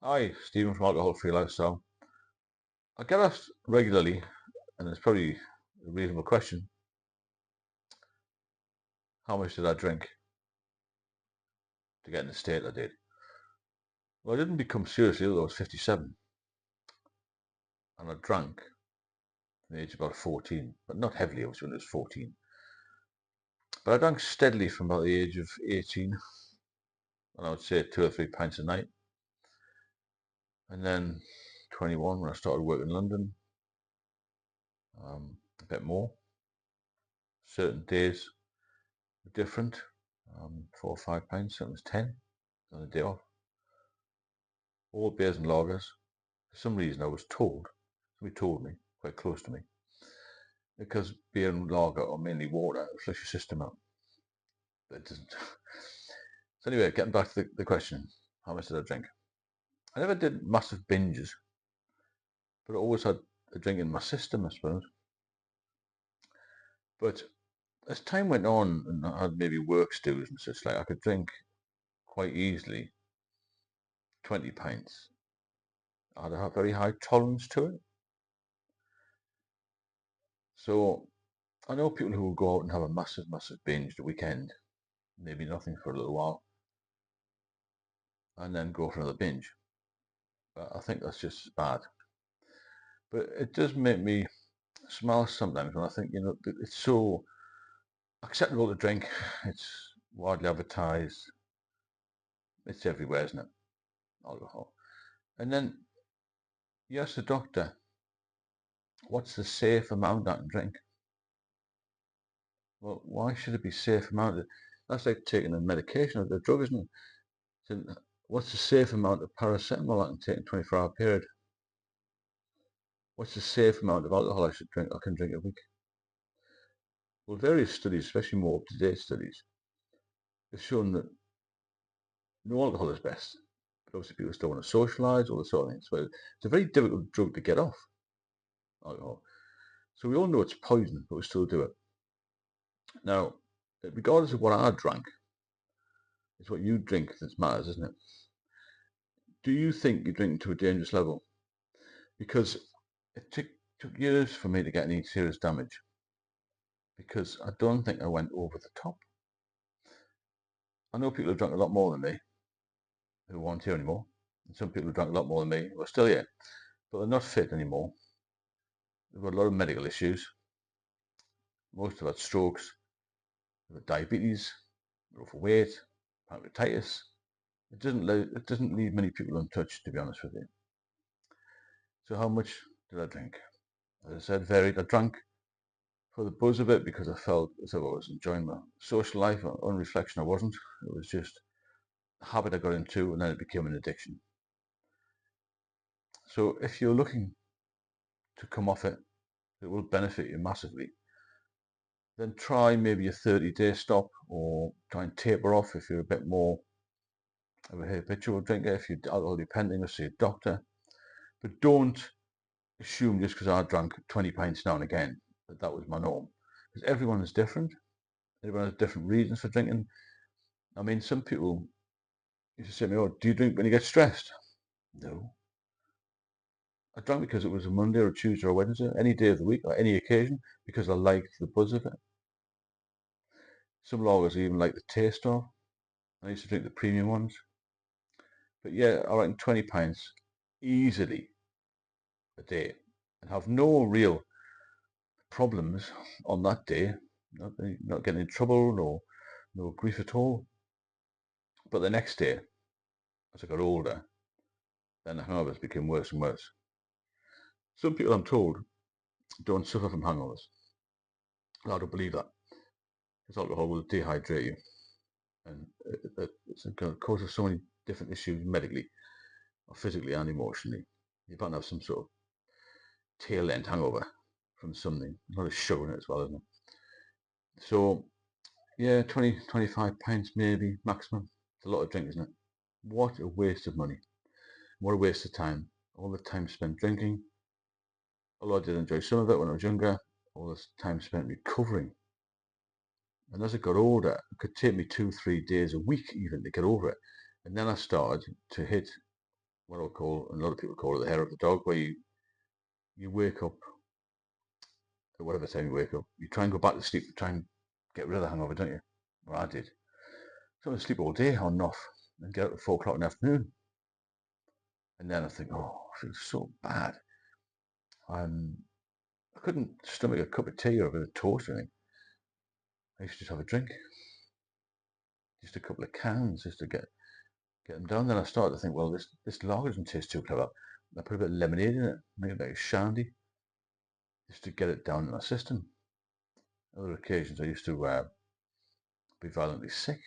Hi, Stephen from Alcohol-Free Lifestyle. I get asked regularly, and it's probably a reasonable question, how much did I drink to get in the state I did? Well, I didn't become seriously ill till I was 57, and I drank from the age of about 14, but not heavily, obviously, when I was 14. But I drank steadily from about the age of 18, and I would say 2 or 3 pints a night. And then 21, when I started working in London, a bit more. Certain days were different, 4 or 5 pints, sometimes 10 on a day off. All beers and lagers. For some reason I was told, somebody told me, quite close to me, because beer and lager are mainly water, it flush your system out. But it doesn't. So anyway, getting back to the question, how much did I drink? I never did massive binges, but I always had a drink in my system, I suppose. But as time went on and I had maybe work stews and such like, I could drink quite easily 20 pints. I had a very high tolerance to it. So I know people who will go out and have a massive binge the weekend, maybe nothing for a little while, and then go for another binge. But I think that's just bad. But it does make me smile sometimes when I think, it's so acceptable to drink. It's widely advertised. It's everywhere, isn't it? Alcohol. And then you ask the doctor, what's the safe amount I can drink? Well, why should it be safe amount? That's like taking a medication or a drug, isn't it? So what's the safe amount of paracetamol I can take in a 24-hour period? What's the safe amount of alcohol I should drink? I can drink a week. Well, various studies, especially more up-to-date studies, have shown that no alcohol is best. But obviously people still want to socialise, all this sort of things. But it's a very difficult drug to get off, alcohol. So we all know it's poison, but we still do it. Now, regardless of what I drank, it's what you drink that matters, isn't it? Do you think you're drinking to a dangerous level? Because it took years for me to get any serious damage. Because I don't think I went over the top. I know people who drank a lot more than me, who aren't here anymore. And some people who drank a lot more than me who are still here, but they're not fit anymore. They've got a lot of medical issues. Most have had strokes, they've got diabetes, they're overweight, pancreatitis. It doesn't leave many people untouched, to be honest with you. So how much did I drink? As I said, varied. I drank for the buzz of it because I felt as if I was enjoying my social life. On reflection, I wasn't. It was just a habit I got into, and then it became an addiction. So if you're looking to come off it, it will benefit you massively. Then try maybe a 30-day stop, or try and taper off if you're a bit more of a habitual drinker, if you're alcohol dependent, or see a doctor. But don't assume just because I drank 20 pints now and again that that was my norm. Because everyone is different. Everyone has different reasons for drinking. I mean, some people used to say to me, oh, do you drink when you get stressed? No. I drank because it was a Monday or a Tuesday or a Wednesday, any day of the week or any occasion, because I liked the buzz of it. Some lagers I even like the taste of. I used to drink the premium ones. But yeah, I reckon 20 pints easily a day and have no real problems on that day. Not getting in trouble, no grief at all. But the next day, as I got older, then the hangovers became worse and worse. Some people, I'm told, don't suffer from hangovers. I don't believe that, because alcohol will dehydrate you, and it's going to cause so many different issues medically, or physically and emotionally. You're bound to have some sort of tail end hangover from something. Not a sugar in it as well, isn't it? So yeah, 20, 25 pints maybe maximum. It's a lot of drink, isn't it? What a waste of money. What a waste of time. All the time spent drinking. Although I did enjoy some of it when I was younger, all this time spent recovering. And as I got older, it could take me 2, 3 days a week even to get over it. And then I started to hit what I would call, and a lot of people call it the hair of the dog, where you wake up at whatever time you wake up, you try and go back to sleep to try and get rid of the hangover, don't you? Well, I did. So I sleep all day on and off and get up at 4 o'clock in the afternoon. And then I think, oh, I feel so bad. I couldn't stomach a cup of tea or a bit of toast or anything. I used to just have a drink. Just a couple of cans just to get them down. Then I started to think, well, this lager doesn't taste too clever. I put a bit of lemonade in it, make it a bit of shandy, just to get it down in my system. Other occasions I used to be violently sick.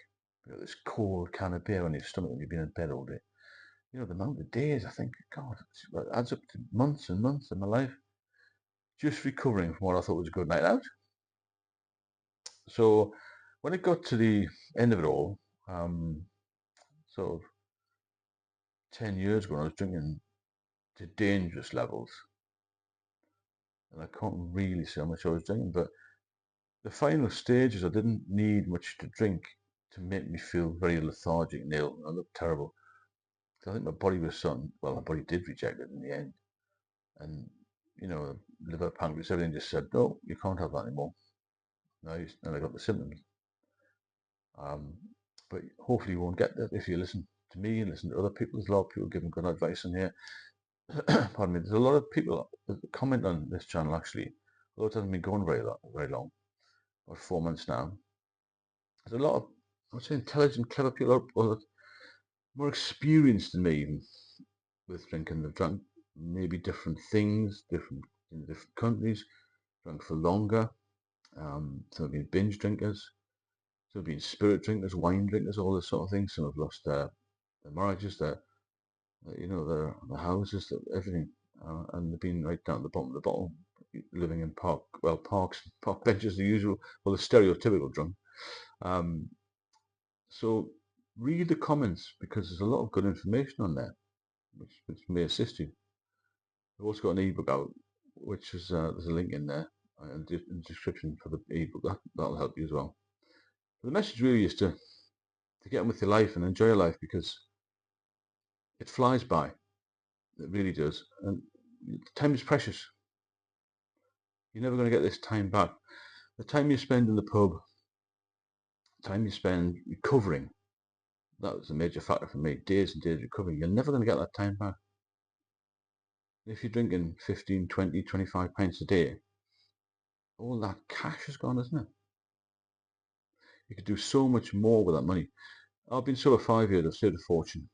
You got this cold can of beer on your stomach when you've been in bed all day. You know, the amount of days, I think, God, it adds up to months and months of my life just recovering from what I thought was a good night out. So when it got to the end of it all, sort of 10 years ago, when I was drinking to dangerous levels, and I can't really say how much I was drinking, but the final stages, I didn't need much to drink to make me feel very lethargic and ill. I looked terrible. I think my body was something, well, my body did reject it in the end. And, you know, liver, pancreas, everything just said, no, you can't have that anymore. Now I got the symptoms. But hopefully you won't get that if you listen to me and listen to other people. There's a lot of people giving good advice in here. Pardon me. There's a lot of people that comment on this channel actually, although it hasn't been going very long, about 4 months now. There's a lot of, I would say, intelligent, clever people, or more experienced than me even with drinking. They've drunk maybe different things, in different countries, drunk for longer. Some have been binge drinkers, some have been spirit drinkers, wine drinkers, all this sort of thing. Some have lost their marriages, their houses, everything, and they've been right down at the bottom of the bottle, living in park benches, the usual, well, the stereotypical drunk. So read the comments because there's a lot of good information on there, which may assist you. I've also got an ebook out, which is there's a link in there in the description for the ebook. That'll help you as well. But the message really is to get on with your life and enjoy your life, because it flies by. It really does, and time is precious. You're never going to get this time back. The time you spend in the pub, the time you spend recovering, that was a major factor for me. Days and days recovering. You're never going to get that time back. If you're drinking 15, 20, 25 pints a day, all that cash is gone, isn't it? You could do so much more with that money. I've been sober 5 years. I've saved a fortune.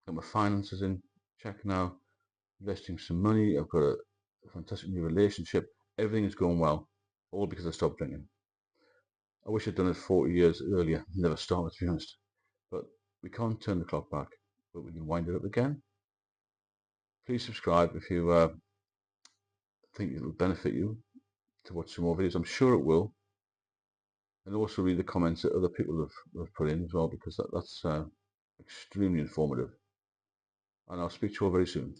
Got my finances in check now. Investing some money. I've got a fantastic new relationship. Everything is going well. All because I stopped drinking. I wish I'd done it 40 years earlier. Never started, to be honest. But we can't turn the clock back. But we can wind it up again. Please subscribe if you think it will benefit you to watch some more videos. I'm sure it will. And also read the comments that other people have put in as well, because that's extremely informative. And I'll speak to you all very soon.